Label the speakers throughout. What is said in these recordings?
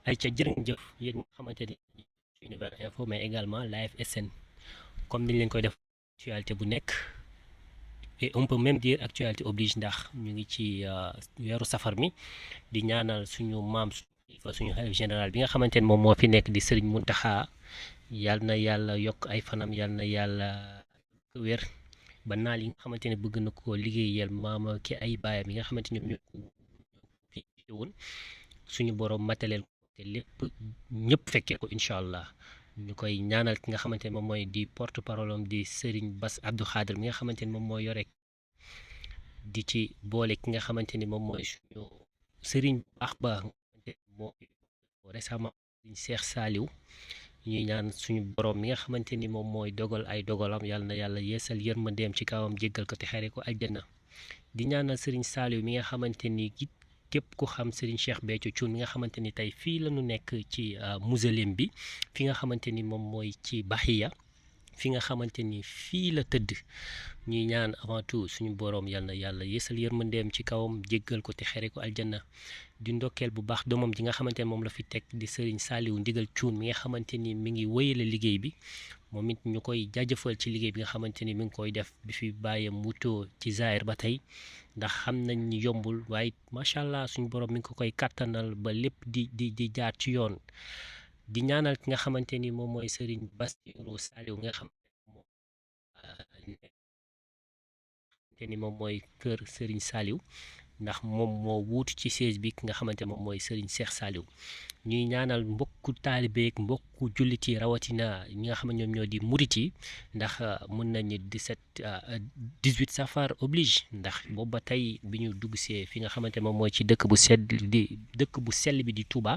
Speaker 1: ay ca jërë ngeen jëf yéen ñi nga xamante ni Univers Info mais également Live SN comme niñ leen koy def actualité bu nekk et on peut même dire actualité oblige ndax ñu ngi ci weeru safar mi di ñaanal suñu maam suñu xalif général bi nga xamante ni moom moo fi nekk di Serigne Mountakha yal na yàlla yokk ay fanam yal na yàlla wér ba naal yi nga xamante ne bëgg na ko liggéeyal maama ki ay baayam yi nga xamante ñoom ñoo fi woon suñu borom mataleel ko te lépp ñëpp fekkee ko incha allah ñu koy ñaanal ki nga xamante ne moom mooy di porte parole am di Serigne Bass Abdou Khadre mi nga xamante ni moom moo yore di ci boole ki nga xamante ni moom mooy suñu Serigne baax ba nga xamante ni moo récemment Serigne Cheikh Saliou ñuy ñaan suñu borom mi nga xamante ni moom mooy dogal ay dogalam yàlla na yàlla yeesal yërmandeem ci kawam jéggal ko te xare ko aljanna di ñaanal Serigne Saliou mi nga xamante ni képp ku xam Serigne Cheikh Béthio Thioune mi nga xamante ni tey fii la ñu nekk ci mausolème bi fi nga xamante ni moom mooy ci Baxiya fi nga xamante ni fii la tëdd ñuy ñaan avant tout suñu boroom yal na yàlla yeesal yërmandeem ci kawam jéggal ko te xere ko aljanna di ndokkeel bu baax doomam ji nga xamante ni moom la fi teg di Serigne Saliou Ndigal Thioune mi nga xamante ni mi ngi wéyale liggéey bi moom it ñu koy jaajëfal ci liggéey bi nga xamante ni mi ngi koy def bi fi bàyyam muto ci Zaire ba tey ndax xam nañ ni yombul waaye macha allah suñu borom mi ngi ko koy kàttanal ba lépp di jaar ci yoon di ñaanal ki nga xamante ni moom mooy Serigne Bassirou Saliou nga xam te ni moom mooy kër Serigne Saliou ndax moom moo wuutu ci siège bi ki nga xamante moom mooy Serigne Cheikh Saliou ñuy ñaanal mbokku taalibeek mbokku jullit yi rawatina ñi nga xam ne ñoom ñoo di murit yi ndax mën nañu 18 safar oblige ndax boobu ba tey bi ñu dugg see fi nga xamante moom mooy ci dëkk bu sell bi di Touba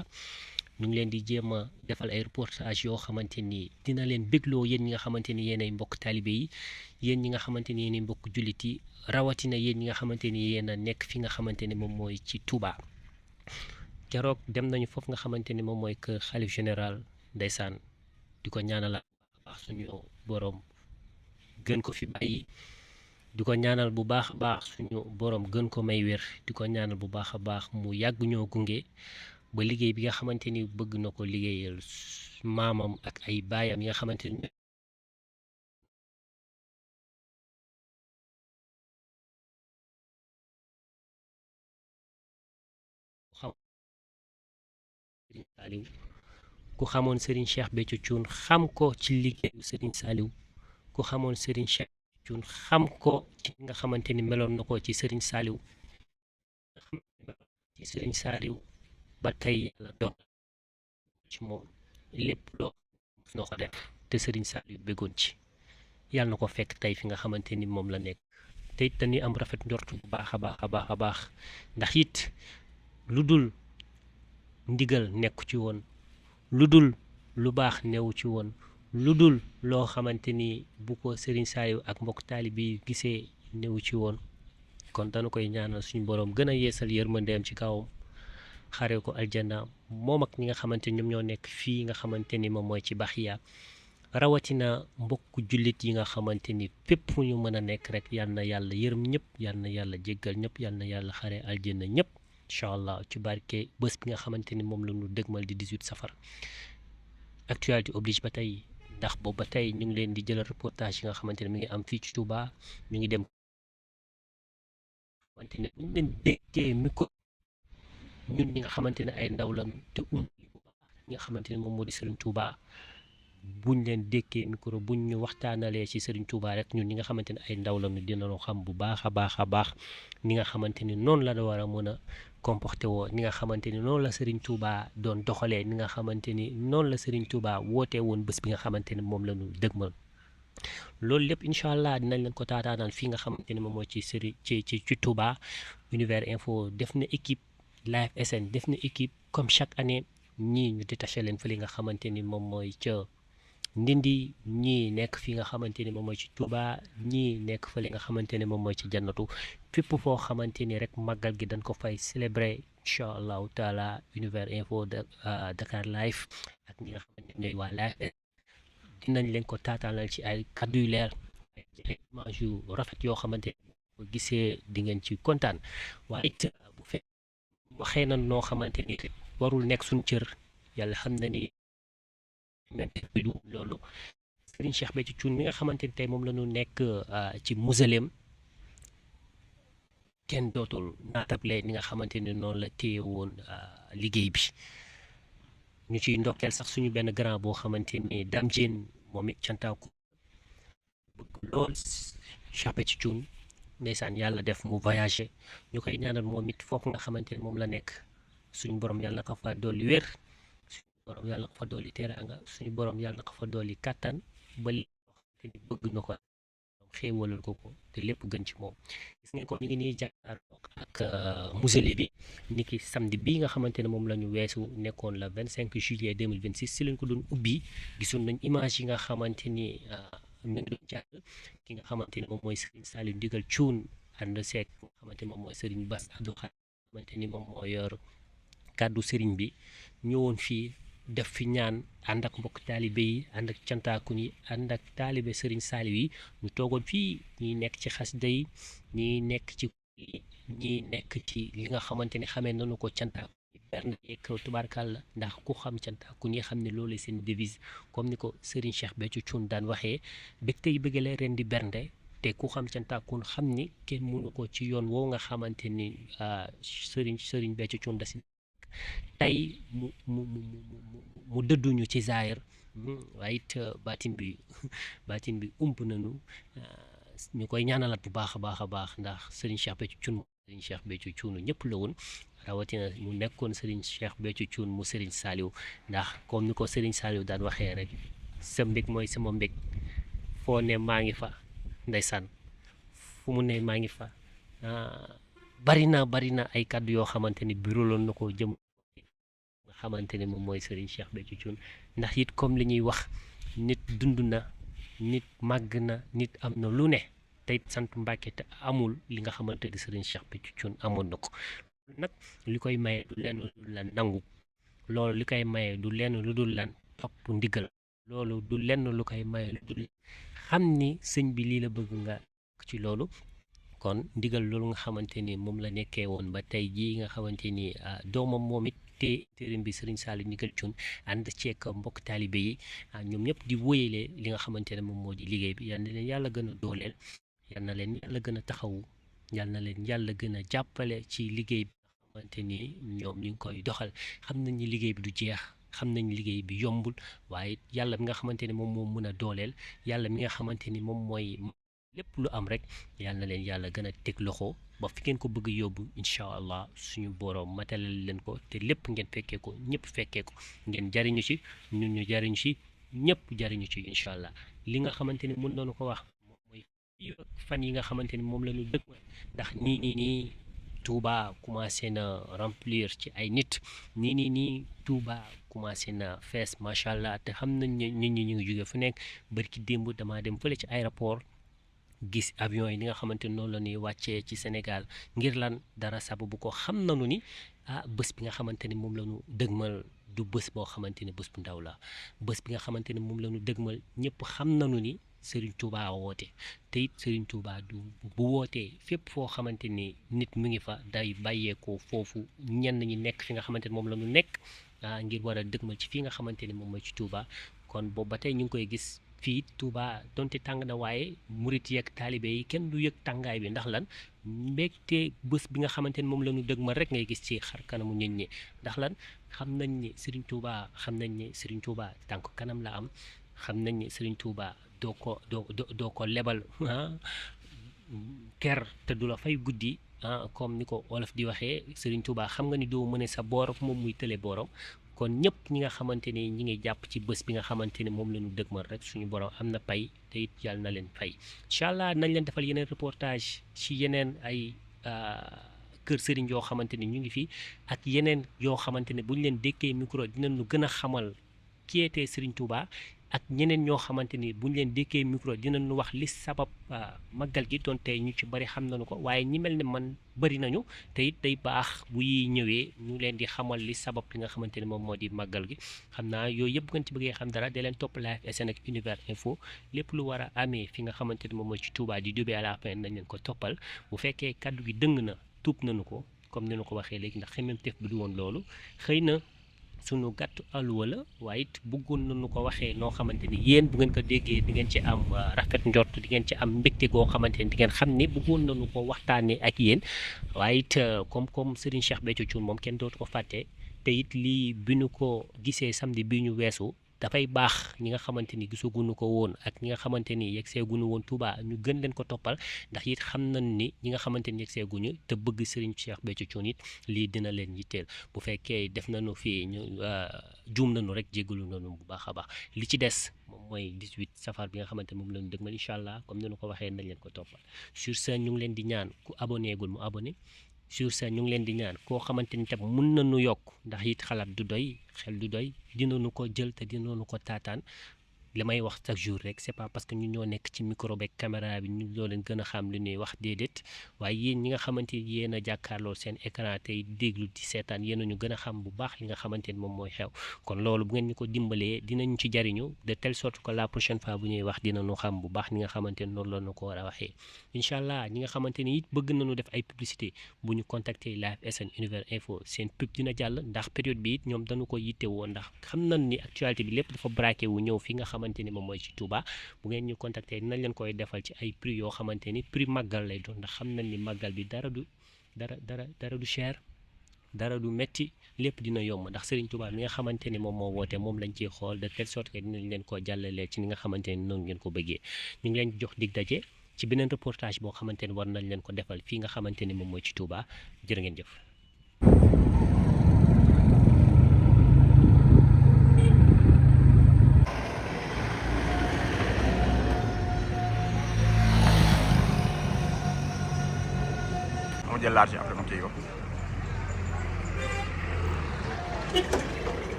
Speaker 1: ñu ngi leen di jéem a defal ay reportage yoo xamante ni dina leen bégloo yéen ñi nga xamante ni yéen ay mbokk taalibe yi yéen ñi nga xamante ni yéen ay mbokk jullit yi rawatina yéen ñi nga xamante ni yéen a nekk fi nga xamante ni moom mooy ci Touba. keroog dem nañu foofu nga xamante ni moom mooy kër xalif général ndeysaan di ko ñaanal baax suñu borom gën ko fi bàyyi di ko ñaanal bu baax a baax suñu borom gën ko may wér di ko ñaanal bu baax a baax mu yàgg ñoo gunge ba liggéey bi nga xamante ni bëgg na ko liggéeyal maamam ak ay baayam yi nga xamante ni xam Serigne Saliou ku xamoon Serigne Cheikh Béthio Thioune xam ko ci liggéeyu Serigne Saliou ku xamoon Serigne Cheikh Thioune xam ko ci nga xamante ni meloon na ko ci Serigne Saliou ci Serigne Saliou ba tey yàlla doon ci moom lépp loo noo ko def te Serigne Saliou bëggoon ci yàlla na ko fekk tey fi nga xamante ni moom la nekk te it dañuy am rafet njort bu baax a baax a baax a baax ndax it lu dul ndigal nekku ci woon lu dul lu baax newu ci woon lu dul loo xamante ni bu ko Serigne Saliou ak mbokk taalibe yi gisee newu ci woon kon dañu koy ñaanal suñu boroom gën a yeesal yërmandeem ci kawam xare ko aljanna moom ak ñi nga xamante ni ñoom ñoo nekk fii nga xamante ni moom mooy ci Baxiya rawatina mbokku jullit yi nga xamante ni fépp fu ñu mën a nekk rek yal na yàlla yërëm ñëpp yal na yàlla jéggal ñëpp yal na yàlla xare aljanna ñëpp incha allah ci barke bés bi nga xamante ni moom la ñu dëgmal di 18 safar actualité oblige ba tey ndax boobu ba tey ñu ngi leen di jëlal reportage yi nga xamante ne mi ngi am fii ci Touba ñu ngi dem xamante ne buñ leen déggee micro ñun ñi nga xamante ne ay ndaw lañu te ñi nga xamante ne moom moo di Serigne Touba buñ leen dékkee micro buñ ñu waxtaanalee ci Serigne Touba rek ñun ñi nga xamante ne ay ndaw lañu dinañu xam bu baax a baax a baax ni nga xamante ni noonu la war a mën a comporté woo ni nga xamante ni noonu la Serigne Touba doon doxalee ni nga xamante ni noonu la Serigne Touba wootee woon bés bi nga xamante ni moom la ñu dëgmal loolu lépp incha allah dinañ leen ko taataanaan fii nga xamante ni moom mooy ci ci Touba Univers Info def na équipe Live SN def na équipe comme chaque année ñii ñu détaché leen fa li nga xamante ni moom mooy ca Ndindi ñii nekk fi nga xamante ni moom mooy ci Touba ñii nekk fa li nga xamante ni moom mooy ci jannatu fépp foo xamante ni rek màggal gi dañ ko fay célébrer incha allahu taala Univers Info Dakar Live ak ñi nga xamante ni ñooy waa Live dinañ leen ko taataanal ci ay kàddu yu leer ay image yu rafet yoo xamante ni bu gisee di ngeen ci kontaan waaye it bu fekk waxee na noo xamante ni warul nekk suñ cër yàlla xam na ni même bi du loolu Serigne Cheikh Béthio Thioune mi nga xamante ni tey moom la ñu nekk ci mausoleum kenn dootul naatable ni nga xamante ni noonu la téye woon liggéey bi ñu ciy ndokkeel sax suñu benn grand boo xamante ni Dame Diène moom it cantaaku bëgg lool Cheikh Béthio Thioune ndeysaan yàlla def mu voyagé ñu koy ñaanal moom it foofu nga xamante ni moom la nekk suñu borom yàlla na ko fa dolli wér suñu borom yàlla na ko fa dolli teraanga suñu borom yàlla na ko fa dolli kàttan ba li te ni bëgg na ko xéewalal ko te lépp gën ci moom gis ngeen ko ñu ngi nii jàkkaarloo ak musée bi ni ki samedi bi nga xamante ne moom la ñu weesu nekkoon la 25 juillet 2026 si lañ ko doon ubbi gisoon nañ image yi nga xamante ni ñu ngi doon jàll ki nga xamante ni moom mooy Serigne Saliou Ndigal Thioune ànd seeg nga xamante ni moom mooy Serigne Bass Abdou Khadre xamante ni moom moo yor kàddu Serigne bi ñëwoon fii def fi ñaan ànd ak mbokk taalibe yi ànd ak cantaakun yi ànd ak taalibe Serigne Saliou yi ñu toogoon fii ñi nekk ci xasida yi ñi nekk ci ñi nekk ci li nga xamante ni xamee nañu ko cantaakun yi bernde yeeg tubaarkàlla ndax ku xam cantaakun yi xam ne loolu seen devise comme ni ko Serigne Cheikh Béthio Thioune daan waxee bég tey bëggale ren di bernde te ku xam cantaakun xam ni kenn mënu ko ci yoon woowu nga xamante ni Serigne Béthio Thioune da si tey mu dëdduñu ci zaahir waaye it baatin bi ump nañu ñu koy ñaanalaat bu baax a baax a baax ndax Serigne Cheikh Béthio Thioune ñëpp la woon rawatina mu nekkoon Serigne Cheikh Béthio Thioune mu Serigne Saliou ndax comme ni ko Serigne Saliou daan waxee rek sa mbég mooy sama mbég foo ne maa ngi fa ndeysaan fu mu ne maa ngi fa bari na ay kàddu yoo xamante ni biroloon na ko jëm nga xamante ni moom mooy Serigne Cheikh Béthio Thioune ndax it comme li ñuy wax nit dund na nit màgg na nit am na lu ne tey sant Mbàkke te amul li nga xamante ni Serigne Cheikh Béthio Thioune amoon na ko nag li koy maye du lenn lu dul lan nangu loolu li koy maye du lenn lu dul lan topp ndigal loolu du lenn lu koy maye lu dul xam ni sëñ bi lii la bëgg nga ci loolu kon ndigal loolu nga xamante ni moom la nekkee woon ba tey jii nga xamante ni doomam moom it te téerim bi Serigne Saliou Ndigal Thioune ànd ceeg mbokk taalibe yi ñoom ñëpp di wóyale li nga xamante ne moom moo di liggéey bi yal na leen yàlla gën a dooleel yal na leen yàlla gën a taxawu yal na leen yàlla gën a jàppale ci liggéey bi nga xamante ni ñoom ñu ngi koy doxal xam nañ ni liggéey bi du jeex xam nañ liggéey bi yombul waaye yàlla mi nga xamante ni moom moo mën a dooleel yàlla mi nga xamante ni moom mooy lépp lu am rek yal na leen yàlla gën a teg loxo ba fi ngeen ko bëgg yóbbu incha allah suñu boroom matalal leen ko te lépp ngeen fekkee ko ñëpp fekkee ko ngeen jariñu ci ñun ñu jariñu ci ñëpp jariñu ci incha allah li nga xamante ni mën nañu ko wax moom mooy fan yi nga xamante ni moom la ñu dëkk ndax nii Touba commencé na remplir ci ay nit nii Touba commencé na fees macha allah te xam nañ ne nit ñi ñu ngi jóge fu nekk barki démb damaa dem fële ci aéroport gis avion yi ni nga xamante ni noonu la ñuy wàccee ci Sénégal ngir lan dara sababu ko xam nañu ni bés bi nga xamante ni moom la ñu dëgmal du bés boo xamante ni bés bu ndaw la bés bi nga xamante ni moom la ñu dëgmal ñëpp xam nañu ni Serigne Touba woote te it Serigne Touba du bu wootee fépp foo xamante ni nit mu ngi fa day bàyyeekoo foofu ñenn ñi nekk fi nga xamante ni moom la ñu nekk ngir war a dëgmal ci fii nga xamante ni moom mooy ci Touba kon boobu ba tey ñu ngi koy gis. fii Touba donte tàng na waaye murit yeeg taalibe yi kenn du yëg tàngaay bi ndax lan mbégte bés bi nga xamante ni moom la ñu dëgmal rek ngay gis ci xar kanamu nit ñi ndax lan xam nañ ni Serigne Touba tànk kanam la am xam nañ ni Serigne Touba doo ko lebal ker te du la fay guddi comme ni ko wolof di waxee Serigne Touba xam nga ni doo mëne sa borom moom muy tële borom. kon ñëpp ñi nga xamante ni ñi ngi jàpp ci bés bi nga xamante ni moom la ñu dëgmal rek suñu borom am na pay te it yàlla na leen fay incha allah nañ leen defal yeneen reportage ci yeneen ay kër sëriñ yoo xamante ni ñu ngi fi ak yeneen yoo xamante ne bu ñu leen dékkee micro dinañ ñu gën a xamal ki était Serigne Touba ak ñeneen ñoo xamante ni bu ñu leen dékkee micro dinañu wax li sabab màggal gi doon tey ñu ci bari xam nañu ko waaye ñi mel ne man bari nañu te it day baax bu yi ñëwee ñu leen di xamal li sabab li nga xamante ni moom moo di màggal gi xam naa yooyu yëpp ngeen ci bëggee xam dara da leen topp Live SN ak Univers Info lépp lu war a amee fi nga xamante ni moom mooy ci Touba di début à la fin nañ leen ko toppal bu fekkee kaddu gi dëng na tuub nañu ko comme ni ñu ko waxee léegi ndax xemmeemteef bi du woon loolu xëy na sunu gàttu àlluwa la waaye it bëggoon nañu ko waxee noo xamante ni yéen bu ngeen ko déggee di ngeen ci am rafet njort di ngeen ci am mbégte goo xamante ni di ngeen xam ni bëggoon nañu ko waxtaanee ak yéen waaye it comme Serigne Cheikh Béthio Thioune moom kenn dootu ko fàtte te it lii bi ñu ko gisee samedi bi ñu weesu dafay baax ñi nga xamante ni gisaguñu ko woon ak ñi nga xamante ni yeggseeguñu woon Touba ñu gën leen ko toppal ndax it xam nañ ni ñi nga xamante ni yeggseeguñu te bëgg Serigne Cheikh Béthio Thioune it lii dina leen yitteel bu fekkee def nañu fii ñu juum nañu rek jégalu nañu bu baax a baax li ci des moom mooy 18 safar bi nga xamante moom lañu dëgmal incha allah comme ni ñu ko waxee nañ leen ko toppal sur ce ñu ngi leen di ñaan ku abonné gul mu abonné. sur ce ñu ngi leen di ñaan koo xamante ni tam mun nañu yokk ndax it xalaat du doy xel du doy dinañu ko jël te dinañu ko taataan li may wax chaque jour rek c'est pas parce que ñu ñoo nekk ci micro beeg caméra bi ñu ñoo leen gën a xam li ñuy wax déedéet waaye yéen ñi nga xamante ni yéen a jàkkaarloo seen écran tey déglu di seetaan yéen a ñu gën a xam bu baax li nga xamante ni moom mooy xew kon loolu bu ngeen ñu ko dimbalee dinañu ci jariñu de telle sorte que la prochaine fois bu ñuy wax dinañu xam bu baax ni nga xamante ni noonu la ñu ko war a waxee incha allah ñi nga xamante ni it bëgg nañu def ay publicité bu ñu contacter Live SN Univers Info seen pub dina jàll ndax période bi it ñoom dañu ko yittewoo ndax xam nañ ni actualité bi lépp dafa braqué wu ñëw fi nga xamante ni moom mooy ci Touba bu ngeen ñu contacter dinañ leen koy defal ci ay prix yoo xamante ni prix màggal lay doon ndax xam nañ ni màggal bi dara du cher dara du metti lépp dina yomb ndax Serigne Touba mi nga xamante ni moom moo woote moom lañ ciy xool de telle sorte que dinañ leen ko jàllalee ci ni nga xamante ni noonu ngeen ko bëggee ñu ngi leen jox dig daje ci beneen reportage boo xamante ni war nañ leen ko defal fii nga xamante ni moom mooy ci Touba jërë ngeen jëf